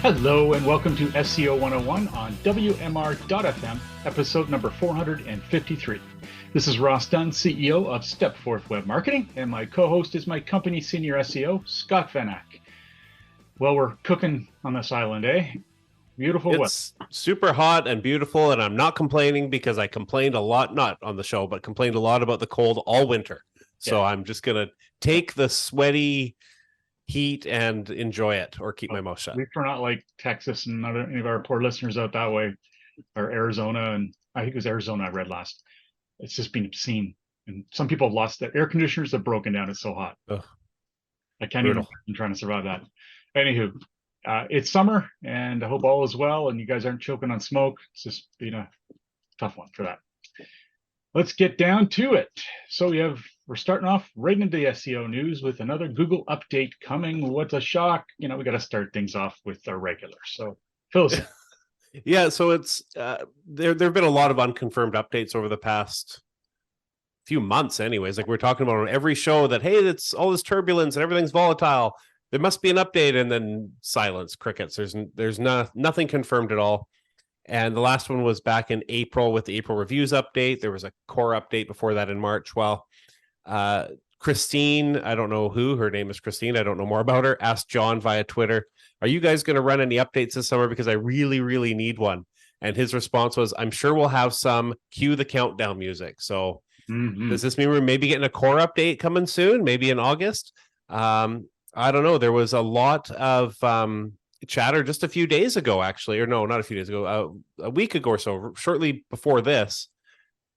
Hello and welcome to SEO 101 on WMR.FM, episode number 453. This is Ross Dunn, CEO of Stepforth Web Marketing, and my co-host is my company senior SEO, Scott Van Ack. Well, we're cooking on this island, eh? Beautiful weather. It's super hot and beautiful, and I'm not complaining because I complained a lot, not on the show, but complained a lot about the cold all winter. So yeah. I'm just going to take the sweaty heat and enjoy it, or keep my mouth shut. At least we're not like Texas and any of our poor listeners out that way, or Arizona, and I think it was Arizona I read last. It's just been obscene, and some people have lost their air conditioners. Have broken down. It's so hot. Ugh. I can't even imagine trying to survive that. Anywho, it's summer, and I hope all is well, and you guys aren't choking on smoke. It's just been a tough one for that. Let's get down to it. So we're starting off right into the SEO news with another Google update coming. What a shock. We got to start things off with our regular. So fill us in. Yeah, so it's there have been a lot of unconfirmed updates over the past few months anyways. Like we're talking about on every show that, hey, it's all this turbulence and everything's volatile. There must be an update, and then silence, crickets. There's nothing confirmed at all. And the last one was back in April with the April reviews update. There was a core update before that in March. Well, Christine, I don't know who, her name is Christine, I don't know more about her, asked John via Twitter, are you guys going to run any updates this summer? Because I really, really need one. And his response was, I'm sure we'll have some. Cue the countdown music. So does this mean we're maybe getting a core update coming soon? Maybe in August? I don't know. There was a lot of chatter just a few days ago, actually, or no, not a few days ago, a week ago or so, shortly before this.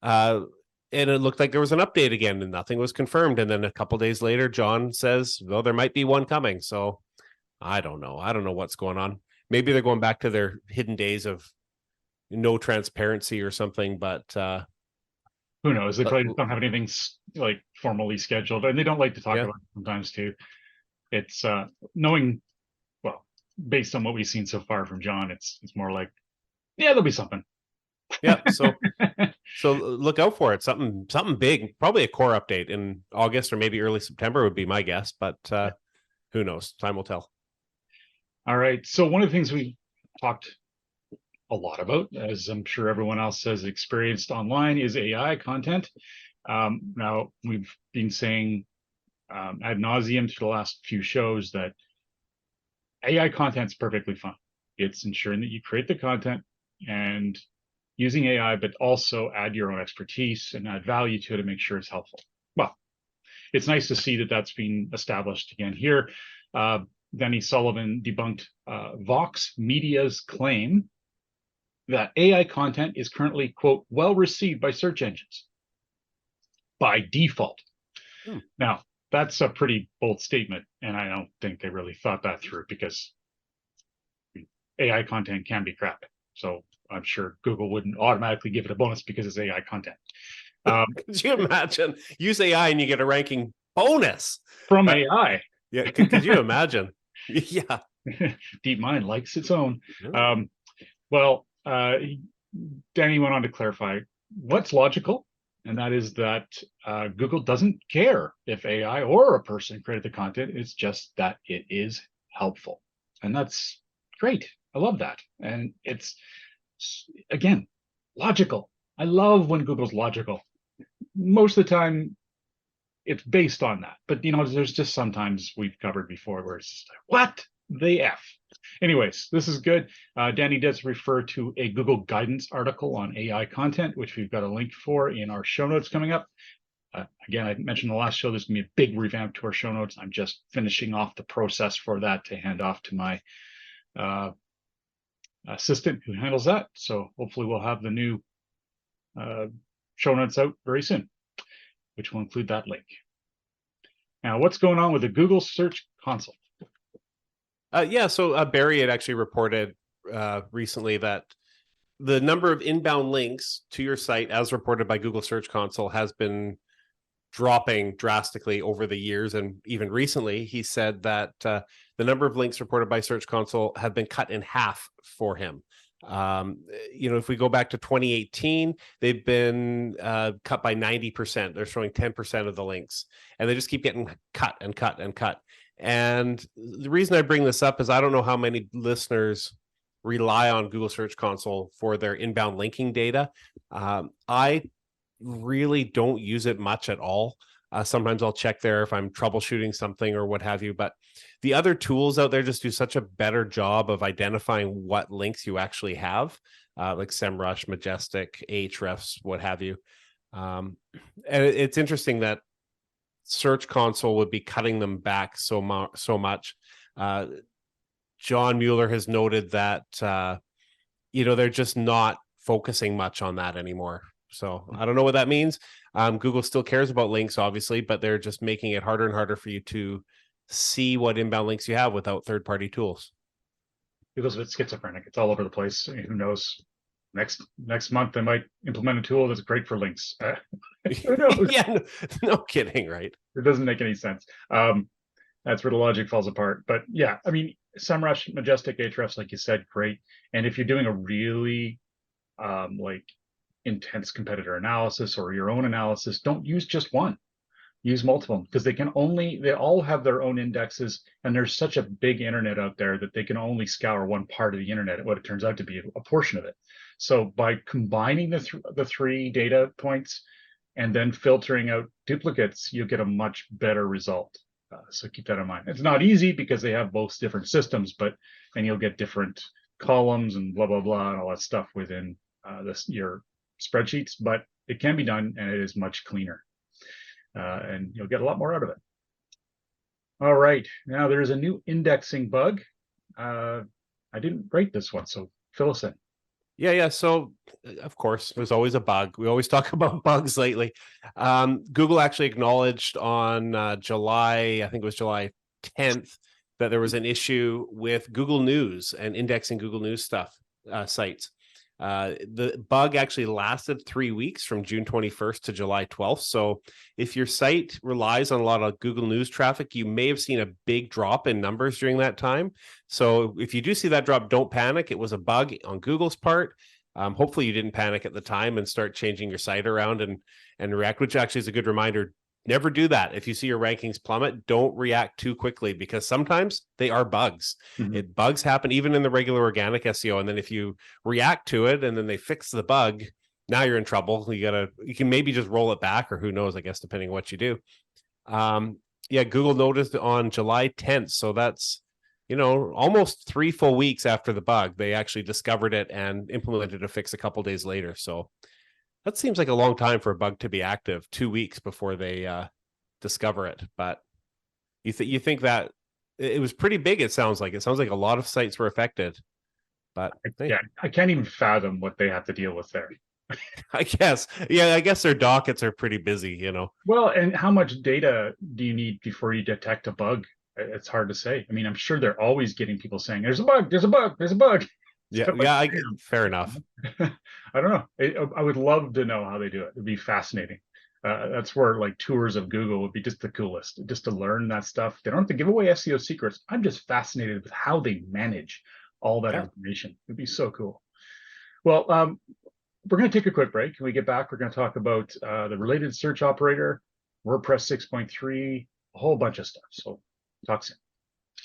And it looked like there was an update again, and nothing was confirmed. And then a couple days later, John says, well, there might be one coming. So I don't know. I don't know what's going on. Maybe they're going back to their hidden days of no transparency or something, but who knows? They probably don't have anything like formally scheduled, and they don't like to talk about it sometimes too. It's knowing, well, based on what we've seen so far from John, it's more like, yeah, there'll be something. Yeah, so look out for it. Something big, probably a core update in August or maybe early September would be my guess, but who knows? Time will tell. All right. So one of the things we talked a lot about, as I'm sure everyone else has experienced online, is AI content. Now, we've been saying ad nauseum through the last few shows that AI content is perfectly fine. It's ensuring that you create the content and using AI, but also add your own expertise and add value to it to make sure it's helpful. Well, it's nice to see that that's been established again here. Danny Sullivan debunked Vox Media's claim that AI content is currently, quote, well received by search engines by default. Now, that's a pretty bold statement, and I don't think they really thought that through, because AI content can be crap. So I'm sure Google wouldn't automatically give it a bonus because it's AI content. Could you imagine? Use AI and you get a ranking bonus from AI. Yeah, could you imagine? Yeah. DeepMind likes its own. Well, Danny went on to clarify what's logical, and that is that Google doesn't care if AI or a person created the content. It's just that it is helpful. And that's great. I love that. And it's, again, logical. I love when Google's logical. Most of the time, it's based on that. But, there's just sometimes we've covered before where it's just like, what the F? Anyways, this is good. Danny does refer to a Google guidance article on AI content, which we've got a link for in our show notes coming up. Again, I mentioned the last show, there's going to be a big revamp to our show notes. I'm just finishing off the process for that to hand off to my assistant who handles that. So hopefully we'll have the new show notes out very soon, which will include that link. Now, what's going on with the Google Search Console? So Barry had actually reported recently that the number of inbound links to your site, as reported by Google Search Console, has been dropping drastically over the years. And even recently, he said that the number of links reported by Search Console have been cut in half for him. If we go back to 2018, they've been cut by 90%. They're showing 10% of the links, and they just keep getting cut and cut and cut. And the reason I bring this up is I don't know how many listeners rely on Google Search Console for their inbound linking data. I really don't use it much at all. Sometimes I'll check there if I'm troubleshooting something or what have you. But the other tools out there just do such a better job of identifying what links you actually have, like SEMrush, Majestic, Ahrefs, what have you. And it's interesting that Search Console would be cutting them back so much. John Mueller has noted that they're just not focusing much on that anymore. So I don't know what that means. Google still cares about links, obviously, but they're just making it harder and harder for you to see what inbound links you have without third-party tools. Google's a bit schizophrenic. It's all over the place. Who knows? Next month they might implement a tool that's great for links. Who knows? Yeah, no kidding, right? It doesn't make any sense. That's where the logic falls apart. But yeah, I mean, SEMrush, Majestic, Ahrefs, like you said, great. And if you're doing a really intense competitor analysis or your own analysis, don't use just one. Use multiple, because they all have their own indexes, and there's such a big internet out there that they can only scour one part of the internet, what it turns out to be a portion of it. So by combining the three data points and then filtering out duplicates, you'll get a much better result. So keep that in mind. It's not easy because they have both different systems, and you'll get different columns and blah, blah, blah, and all that stuff within your spreadsheets, but it can be done, and it is much cleaner. And you'll get a lot more out of it. All right, now there's a new indexing bug. I didn't rate this one, so fill us in. Yeah. So, of course, there's always a bug. We always talk about bugs lately. Google actually acknowledged on July 10th, that there was an issue with Google News and indexing Google News stuff sites. The bug actually lasted 3 weeks from June 21st to July 12th. So if your site relies on a lot of Google News traffic, you may have seen a big drop in numbers during that time. So if you do see that drop, don't panic. It was a bug on Google's part. Hopefully you didn't panic at the time and start changing your site around and react, which actually is a good reminder. Never do that. If you see your rankings plummet, don't react too quickly, because sometimes they are bugs. Mm-hmm. Bugs happen even in the regular organic SEO. And then if you react to it and then they fix the bug, now you're in trouble. You can maybe just roll it back, or who knows, I guess, depending on what you do. Google noticed on July 10th. So that's, almost 3 full weeks after the bug, they actually discovered it and implemented a fix a couple days later. So that seems like a long time for a bug to be active, 2 weeks before they discover it. But you think that it was pretty big, it sounds like. It sounds like a lot of sites were affected. But yeah, I can't even fathom what they have to deal with there. I guess their dockets are pretty busy, Well, and how much data do you need before you detect a bug? It's hard to say. I mean, I'm sure they're always getting people saying, there's a bug, there's a bug, there's a bug. Fair enough. I don't know. I would love to know how they do it. It'd be fascinating. That's where tours of Google would be just the coolest, just to learn that stuff. They don't have to give away SEO secrets. I'm just fascinated with how they manage all that information. It'd be so cool. Well, we're going to take a quick break. When we get back, we're going to talk about the related search operator, WordPress 6.3, a whole bunch of stuff. So talk soon.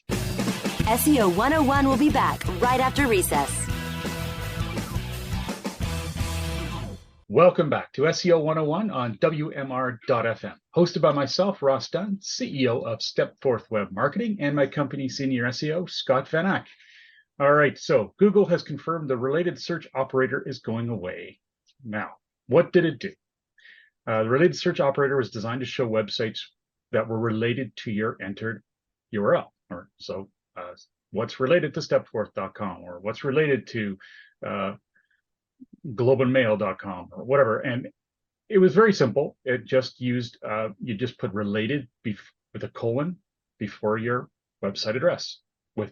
SEO 101 will be back right after recess. Welcome back to SEO 101 on WMR.FM, hosted by myself, Ross Dunn, CEO of Stepforth Web Marketing, and my company senior SEO, Scott Van Ack. All right, so Google has confirmed the related search operator is going away. Now, what did it do? The related search operator was designed to show websites that were related to your entered URL. What's related to stepforth.com, or what's related to globeandmail.com, or whatever. And it was very simple. It just used, you just put related with a colon before your website address with,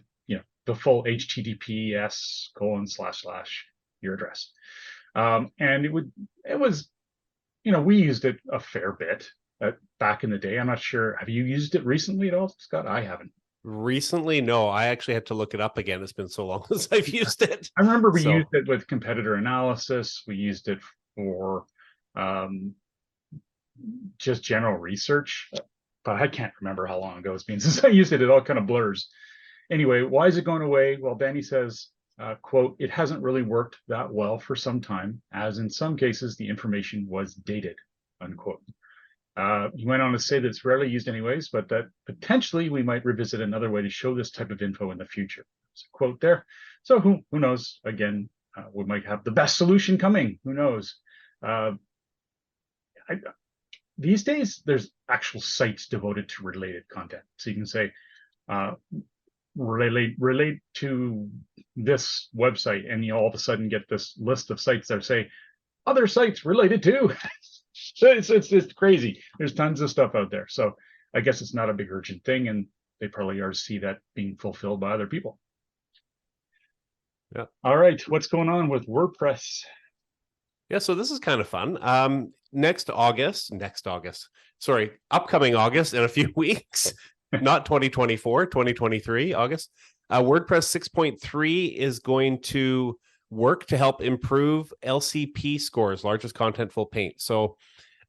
the full HTTPS : your address. And it was, we used it a fair bit back in the day. I'm not sure. Have you used it recently at all, Scott? I haven't. Recently, no. I actually had to look it up again. It's been so long since I've used it. I remember we used it with competitor analysis. We used it for just general research. but I can't remember how long ago it's been since I used it. It all kind of blurs. Anyway, why is it going away? Well, Danny says, quote, it hasn't really worked that well for some time, as in some cases the information was dated, unquote. He went on to say that it's rarely used anyways, but that potentially we might revisit another way to show this type of info in the future. There's a quote there. So who knows? Again, we might have the best solution coming. Who knows? These days, there's actual sites devoted to related content. So you can say, relate to this website, and you all of a sudden get this list of sites that say other sites related to. It's crazy. There's tons of stuff out there. So I guess it's not a big urgent thing, and they probably are see that being fulfilled by other people. Yeah. All right. What's going on with WordPress? Yeah, so this is kind of fun. Upcoming August in a few weeks, not 2024, 2023, August. WordPress 6.3 is going to work to help improve LCP scores, largest contentful paint. So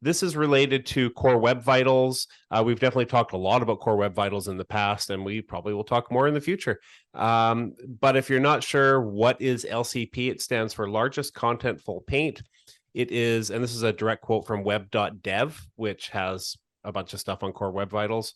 this is related to Core Web Vitals. We've definitely talked a lot about Core Web Vitals in the past, and we probably will talk more in the future. But if you're not sure what is LCP, it stands for largest contentful paint. It is, and this is a direct quote from web.dev, which has a bunch of stuff on Core Web Vitals.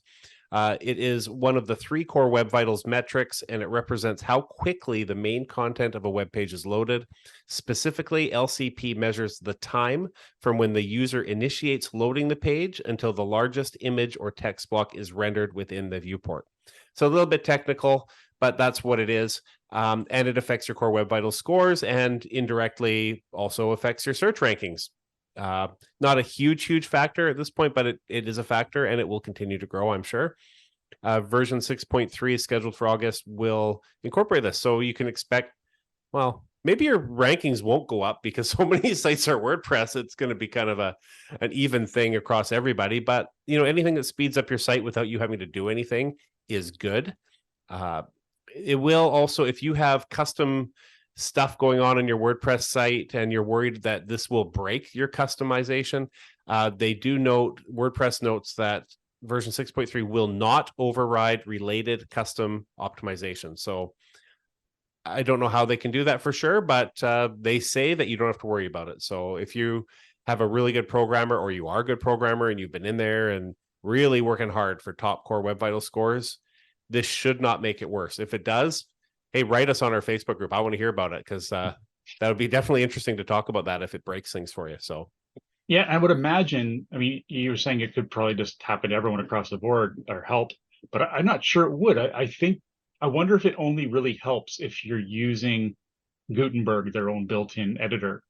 It is one of the 3 Core Web Vitals metrics, and it represents how quickly the main content of a web page is loaded. Specifically, LCP measures the time from when the user initiates loading the page until the largest image or text block is rendered within the viewport. So a little bit technical, but that's what it is. And it affects your Core Web Vitals scores and indirectly also affects your search rankings. Not a huge factor at this point, but it is a factor, and it will continue to grow, I'm sure. Version 6.3 is scheduled for August, will incorporate this. So you can expect, well, maybe your rankings won't go up because so many sites are WordPress. It's going to be kind of an even thing across everybody. But anything that speeds up your site without you having to do anything is good. It will also, if you have custom stuff going on in your WordPress site and you're worried that this will break your customization, they do note, WordPress notes that version 6.3 will not override related custom optimization. So I don't know how they can do that for sure, but they say that you don't have to worry about it. So if you have a really good programmer, or you are a good programmer and you've been in there and really working hard for top Core Web Vital scores, this should not make it worse. If it does, hey, write us on our Facebook group. I want to hear about it, because that would be definitely interesting to talk about that if it breaks things for you. So, yeah, I would imagine, I mean, you were saying it could probably just happen to everyone across the board or help, but I'm not sure it would. I wonder if it only really helps if you're using Gutenberg, their own built-in editor,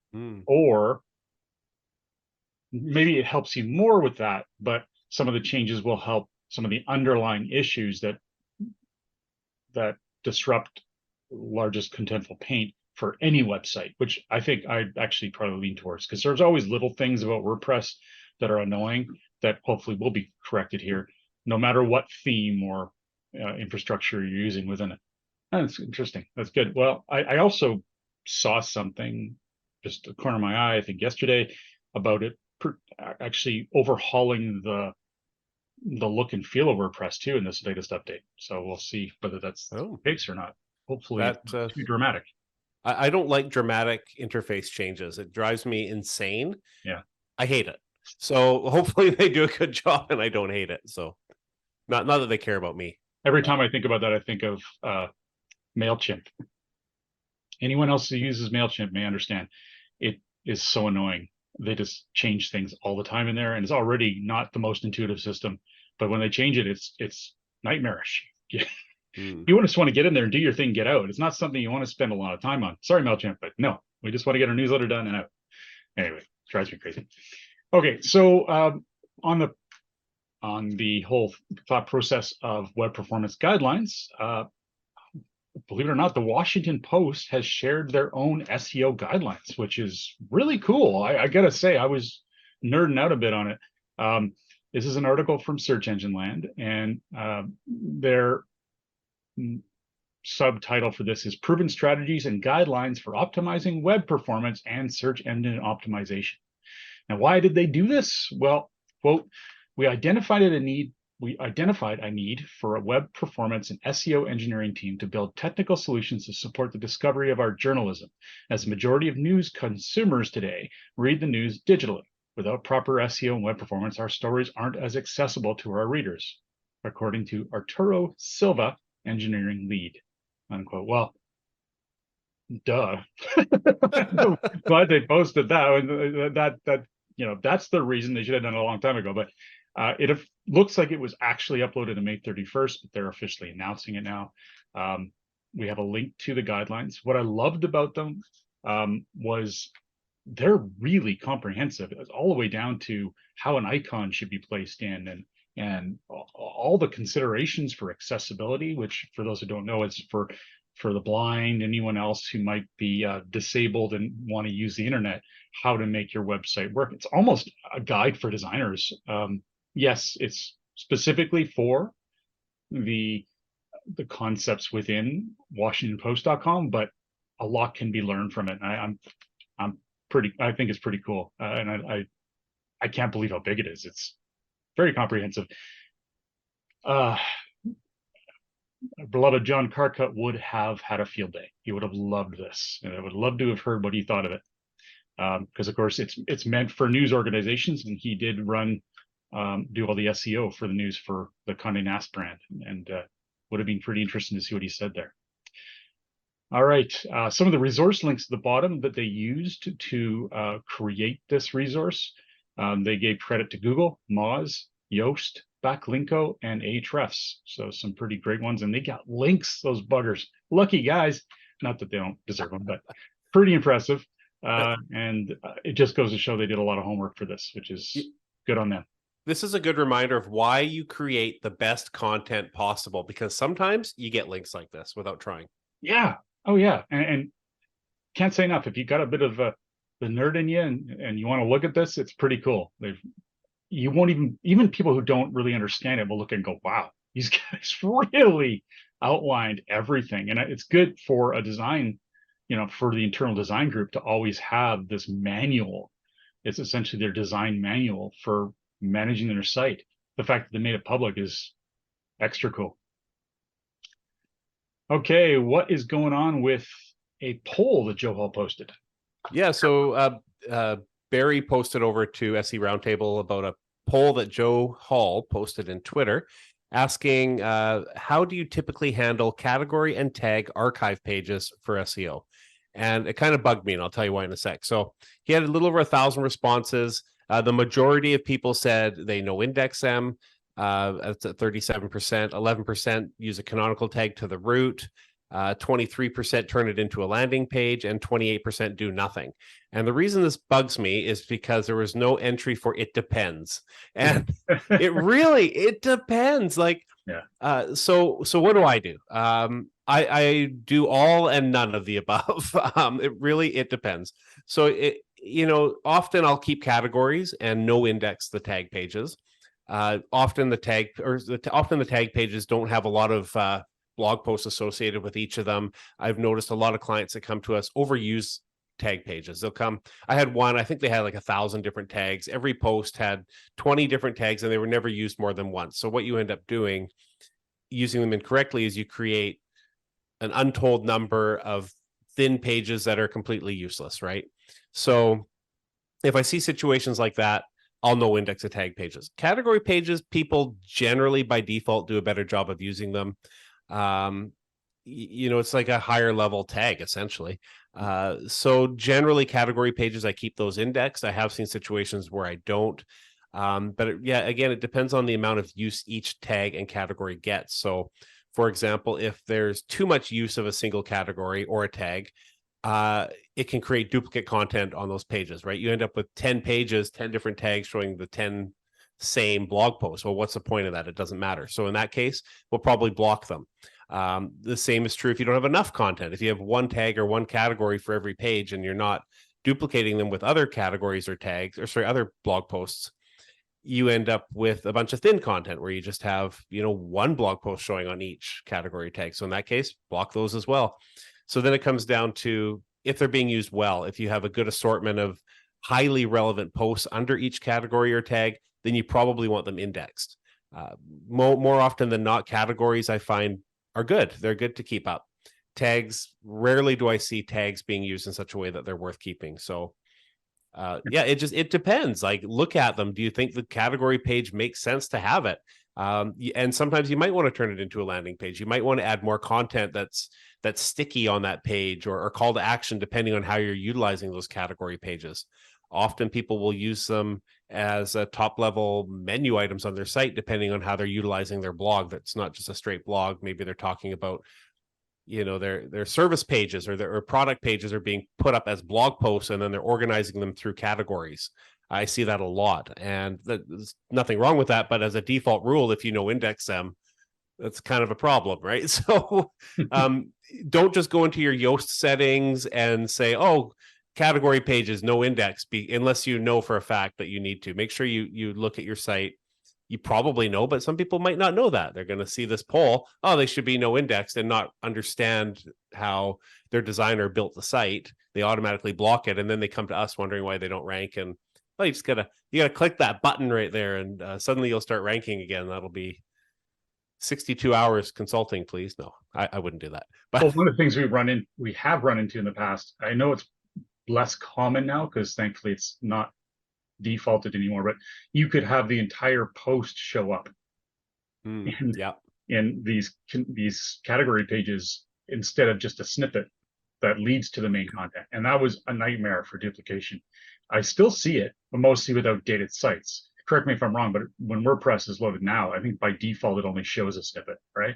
or maybe it helps you more with that, but some of the changes will help some of the underlying issues that disrupt largest contentful paint for any website, which I think I'd actually probably lean towards, because there's always little things about WordPress that are annoying that hopefully will be corrected here, no matter what theme or infrastructure you're using within it. That's interesting. That's good. Well, I also saw something just the corner of my eye, I think yesterday, about it actually overhauling the look and feel of WordPress too in this latest update. So we'll see whether that's the case or not. Hopefully it's not too dramatic. I don't like dramatic interface changes. It drives me insane. Yeah. I hate it. So hopefully they do a good job and I don't hate it. So not that they care about me. Every time I think about that, I think of MailChimp. Anyone else who uses MailChimp may understand. It is so annoying. They just change things all the time in there, and it's already not the most intuitive system. But when they change it, it's nightmarish. Yeah. You just want to get in there and do your thing, get out. It's not something you want to spend a lot of time on. Sorry, MailChimp, but no, we just want to get our newsletter done and out. Anyway, drives me crazy. Okay, so on the whole thought process of web performance guidelines, believe it or not, the Washington Post has shared their own SEO guidelines, which is really cool. I gotta say, I was nerding out a bit on it. This is an article from Search Engine Land, and their subtitle for this is Proven Strategies and Guidelines for Optimizing Web Performance and Search Engine Optimization. Now, why did they do this? Well, quote, we identified a need we identified a need for a web performance and SEO engineering team to build technical solutions to support the discovery of our journalism, as the majority of news consumers today read the news digitally. Without proper SEO and web performance, our stories aren't as accessible to our readers, according to Arturo Silva, engineering lead, unquote. Well, duh. Glad they posted that. That's the reason they should have done it a long time ago. But it looks like it was actually uploaded on May 31st, but they're officially announcing it now. We have a link to the guidelines. What I loved about them was they're really comprehensive. It's all the way down to how an icon should be placed in, and all the considerations for accessibility, which for those who don't know, is for the blind, anyone else who might be disabled and want to use the internet, how to make your website work. It's almost a guide for designers. Yes, it's specifically for the concepts within WashingtonPost.com, but a lot can be learned from it. And I think it's pretty cool, and I can't believe how big it is. It's very comprehensive. Beloved John Carcutt would have had a field day. He would have loved this, and I would love to have heard what he thought of it. Because of course it's meant for news organizations, and he did do all the SEO for the news for the Condé Nast brand, and would have been pretty interesting to see what he said there. All right, some of the resource links at the bottom that they used to create this resource, they gave credit to Google, Moz, Yoast, Backlinko, and Ahrefs. So some pretty great ones, and they got links, those buggers. Lucky guys. Not that they don't deserve them, but pretty impressive. And it just goes to show they did a lot of homework for this, which is good on them. This is a good reminder of why you create the best content possible, because sometimes you get links like this without trying. Yeah. Oh, yeah. And can't say enough. If you got a bit of the nerd in you and you want to look at this, it's pretty cool. You won't even people who don't really understand it will look and go, wow, these guys really outlined everything. And it's good for a design, for the internal design group to always have this manual. It's essentially their design manual for managing their site. The fact that they made it public is extra cool. Okay, what is going on with a poll that Joe Hall posted? Yeah, so Barry posted over to SE Roundtable about a poll that Joe Hall posted in Twitter, asking how do you typically handle category and tag archive pages for SEO? And it kind of bugged me, and I'll tell you why in a sec. So he had a little over 1,000 responses. The majority of people said they no index them. That's at 37%. 11% use a canonical tag to the root. 23% turn it into a landing page, and 28% do nothing. And the reason this bugs me is because there was no entry for it depends. And it depends. Like, yeah. So what do I do? I do all and none of the above. It depends. So often I'll keep categories and no index the tag pages. Often the tag pages don't have a lot of blog posts associated with each of them. I've noticed a lot of clients that come to us overuse tag pages. I had one, I think they had like 1,000 different tags. Every post had 20 different tags, and they were never used more than once. So what you end up doing, using them incorrectly, is you create an untold number of thin pages that are completely useless, right? So if I see situations like that, I'll no index the tag pages. Category pages, people generally by default do a better job of using them. It's like a higher level tag essentially. So generally category pages, I keep those indexed. I have seen situations where I don't. But again, it depends on the amount of use each tag and category gets. So for example, if there's too much use of a single category or a tag, it can create duplicate content on those pages, right? You end up with 10 pages, 10 different tags showing the 10 same blog posts. Well, what's the point of that? It doesn't matter. So in that case, we'll probably block them. The same is true if you don't have enough content. If you have one tag or one category for every page and you're not duplicating them with other categories or tags, other blog posts, you end up with a bunch of thin content where you just have, one blog post showing on each category tag. So in that case, block those as well. So then it comes down to if they're being used well. If you have a good assortment of highly relevant posts under each category or tag, then you probably want them indexed. More often than not, categories I find are good. They're good to keep up. Tags, rarely do I see tags being used in such a way that they're worth keeping. So yeah, it depends. Like, look at them. Do you think the category page makes sense to have it? And sometimes you might want to turn it into a landing page. You might want to add more content that's sticky on that page, or call to action, depending on how you're utilizing those category pages. Often people will use them as a top level menu items on their site, depending on how they're utilizing their blog. That's not just a straight blog. Maybe they're talking about, their service pages or their product pages are being put up as blog posts, and then they're organizing them through categories. I see that a lot, and there's nothing wrong with that. But as a default rule, if you no index them, that's kind of a problem, right? So don't just go into your Yoast settings and say, oh, category pages, no index, unless you know for a fact that you need to. Make sure you look at your site. You probably know, but some people might not know that. They're going to see this poll, oh, they should be no indexed, and not understand how their designer built the site. They automatically block it, and then they come to us wondering why they don't rank. And well, you gotta click that button right there, and suddenly you'll start ranking again. That'll be 62 hours consulting, please. No, I wouldn't do that. But Well, one of the things we have run into in the past, I know it's less common now because thankfully it's not defaulted anymore, but you could have the entire post show up yeah, in these category pages instead of just a snippet that leads to the main content. And that was a nightmare for duplication. I still see it, but mostly with outdated sites. Correct me if I'm wrong, but when WordPress is loaded now, I think by default it only shows a snippet, right?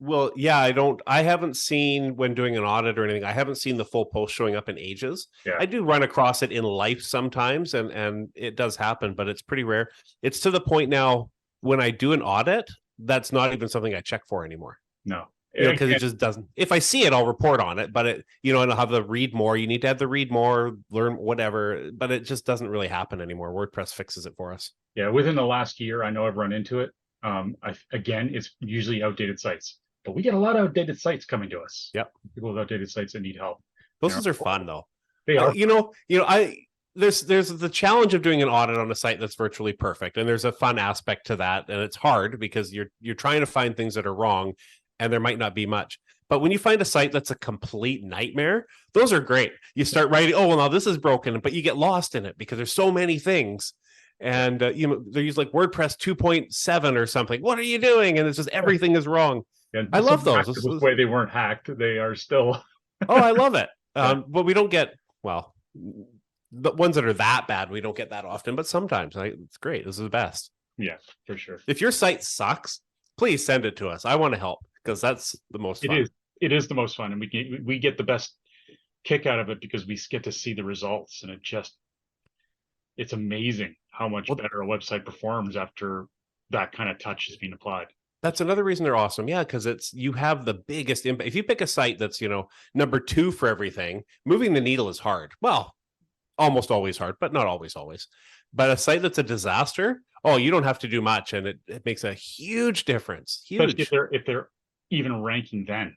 well, yeah, I haven't seen, when doing an audit or anything, I haven't seen the full post showing up in ages. Yeah. I do run across it in life sometimes, and it does happen, but it's pretty rare. It's to the point now, when I do an audit, that's not even something I check for anymore. No. Because it just doesn't. If I see it, I'll report on it, but and I'll have the read more. You need to have the read more, learn whatever, but it just doesn't really happen anymore. WordPress fixes it for us. Yeah, within the last year, I know I've run into it. Again, it's usually outdated sites, but we get a lot of outdated sites coming to us. Yep. People with outdated sites that need help. Those things are fun though. They are. There's the challenge of doing an audit on a site that's virtually perfect, and there's a fun aspect to that, and it's hard because you're trying to find things that are wrong, and there might not be much. But when you find a site that's a complete nightmare, those are great. You start writing, oh, well, now this is broken, but you get lost in it because there's so many things. And they use like WordPress 2.7 or something. What are you doing? And it's just everything is wrong. And I love those. The way they weren't hacked, they are still. Oh, I love it. But we don't get, well, the ones that are that bad, we don't get that often. But sometimes it's great. This is the best. Yeah, for sure. If your site sucks, please send it to us. I want to help because that's the most fun. It is the most fun, and we get the best kick out of it because we get to see the results, and it's amazing how much better a website performs after that kind of touch has been applied. That's another reason they're awesome. Yeah, because you have the biggest impact. If you pick a site that's, number 2 for everything, moving the needle is hard. Well, almost always hard, but not always. But a site that's a disaster, oh, you don't have to do much, and it makes a huge difference. Huge. Especially if they're even ranking then.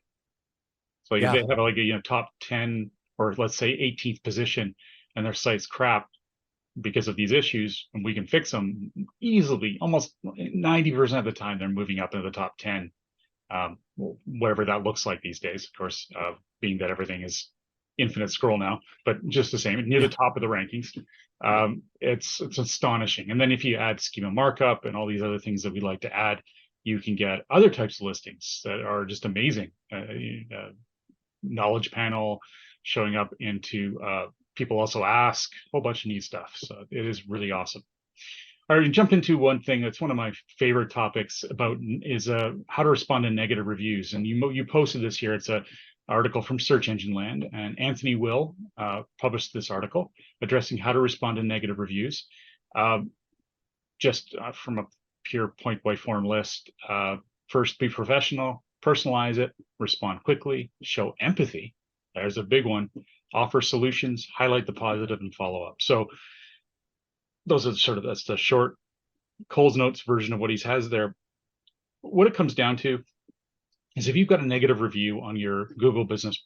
So if they have like a top 10 or let's say 18th position, and their site's crap because of these issues, and we can fix them easily. Almost 90% of the time, they're moving up into the top 10, whatever that looks like these days. Of course, being that everything is infinite scroll now, but just the same, near the top of the rankings. It's astonishing. And then if you add schema markup and all these other things that we like to add, you can get other types of listings that are just amazing. Knowledge panel showing up into people also ask a whole bunch of neat stuff. So it is really awesome. I already jumped into one thing that's one of my favorite topics about is how to respond to negative reviews. And you posted this here. It's a article from Search Engine Land, and Anthony Will published this article addressing how to respond to negative reviews. Just from a pure point by form list. First, be professional, personalize it, respond quickly, show empathy. There's a big one. Offer solutions, highlight the positive, and follow up. So those are that's the short Cole's Notes version of what he has there. What it comes down to is if you've got a negative review on your Google business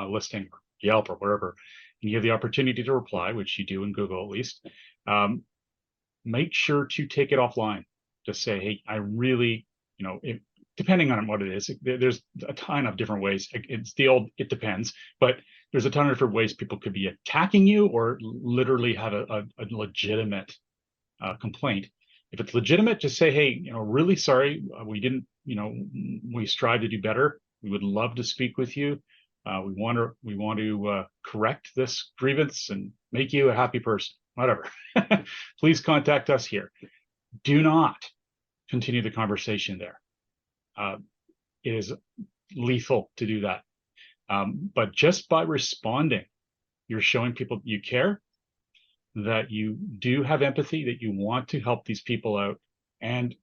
listing, or Yelp or wherever, and you have the opportunity to reply, which you do in Google at least, make sure to take it offline. Just say, hey, I really, depending on what it is, there's a ton of different ways. It's the old, it depends, but there's a ton of different ways people could be attacking you or literally have a legitimate complaint. If it's legitimate, just say, hey, really sorry, we didn't, we strive to do better. We would love to speak with you. We want to correct this grievance and make you a happy person, whatever. Please contact us here. Do not continue the conversation there. It is lethal to do that. But just by responding, you're showing people you care, that you do have empathy, that you want to help these people out, and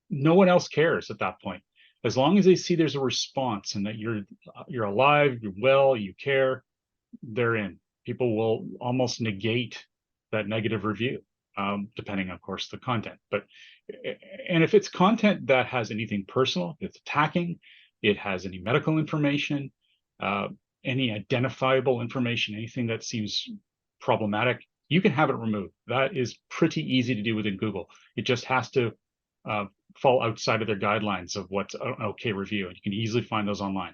no one else cares at that point. As long as they see there's a response and that you're alive, you're well, you care, they're in. People will almost negate that negative review, depending, of course, the content. And if it's content that has anything personal, it's attacking, it has any medical information, any identifiable information, anything that seems problematic, you can have it removed. That is pretty easy to do within Google. It just has to fall outside of their guidelines of what's an okay review, and you can easily find those online.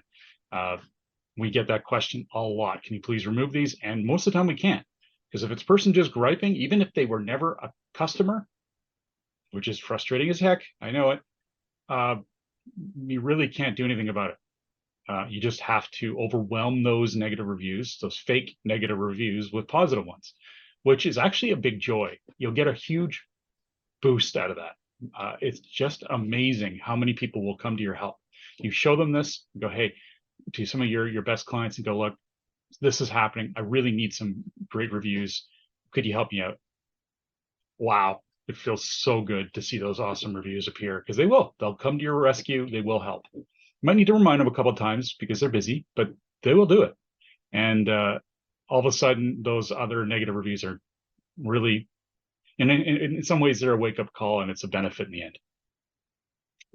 We get that question a lot. Can you please remove these? And most of the time we can't, because if it's a person just griping, even if they were never a customer, which is frustrating as heck, I know it, you really can't do anything about it. You just have to overwhelm those negative reviews, those fake negative reviews, with positive ones, which is actually a big joy. You'll get a huge boost out of that. It's just amazing how many people will come to your help. You show them this, go, hey, to some of your best clients, and go, look, this is happening. I really need some great reviews. Could you help me out? Wow. It feels so good to see those awesome reviews appear, because they will. They'll come to your rescue. They will help. You might need to remind them a couple of times because they're busy, but they will do it. And all of a sudden, those other negative reviews are really, and in some ways, they're a wake-up call, and it's a benefit in the end.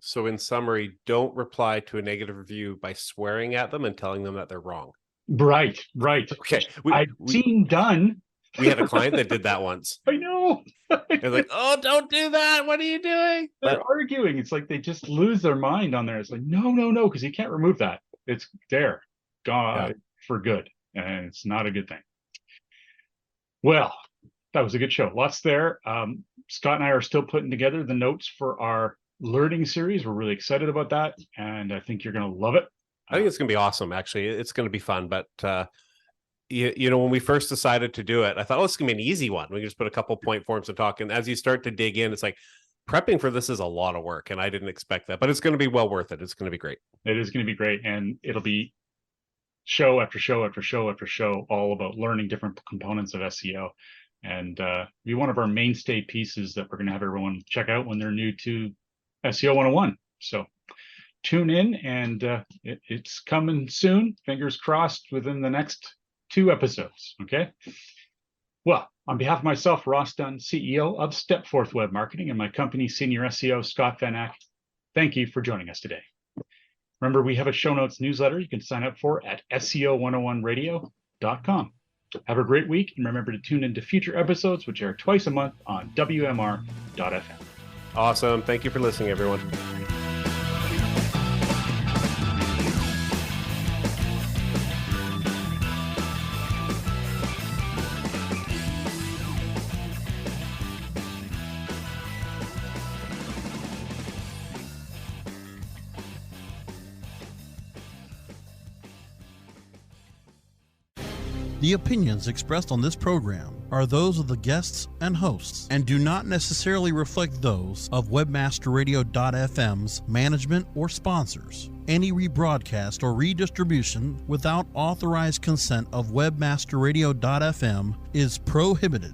So in summary, don't reply to a negative review by swearing at them and telling them that they're wrong. Right. Okay. I've seen done. We had a client that did that once. I know. They're like, oh, don't do that. What are you doing? They're arguing. It's like they just lose their mind on there. It's like, no, because you can't remove that. It's there, gone for good. And it's not a good thing. Well, that was a good show. Lots there. Scott and I are still putting together the notes for our learning series. We're really excited about that. And I think you're going to love it. I think it's going to be awesome, actually. It's going to be fun. But, when we first decided to do it, I thought, oh, it's going to be an easy one. We can just put a couple point forms to talk. And as you start to dig in, it's like prepping for this is a lot of work. And I didn't expect that. But it's going to be well worth it. It's going to be great. It is going to be great. And it'll be show after show after show after show, all about learning different components of SEO. And be one of our mainstay pieces that we're going to have everyone check out when they're new to SEO 101. So tune in, and it's coming soon. Fingers crossed within the next 2 episodes. Okay. Well, on behalf of myself, Ross Dunn, CEO of Stepforth Web Marketing, and my company, Senior SEO, Scott Van Ack, thank you for joining us today. Remember, we have a show notes newsletter you can sign up for at SEO101radio.com. Have a great week, and remember to tune into future episodes, which air twice a month on WMR.fm. Awesome. Thank you for listening, everyone. The opinions expressed on this program are those of the guests and hosts and do not necessarily reflect those of WebmasterRadio.fm's management or sponsors. Any rebroadcast or redistribution without authorized consent of WebmasterRadio.fm is prohibited.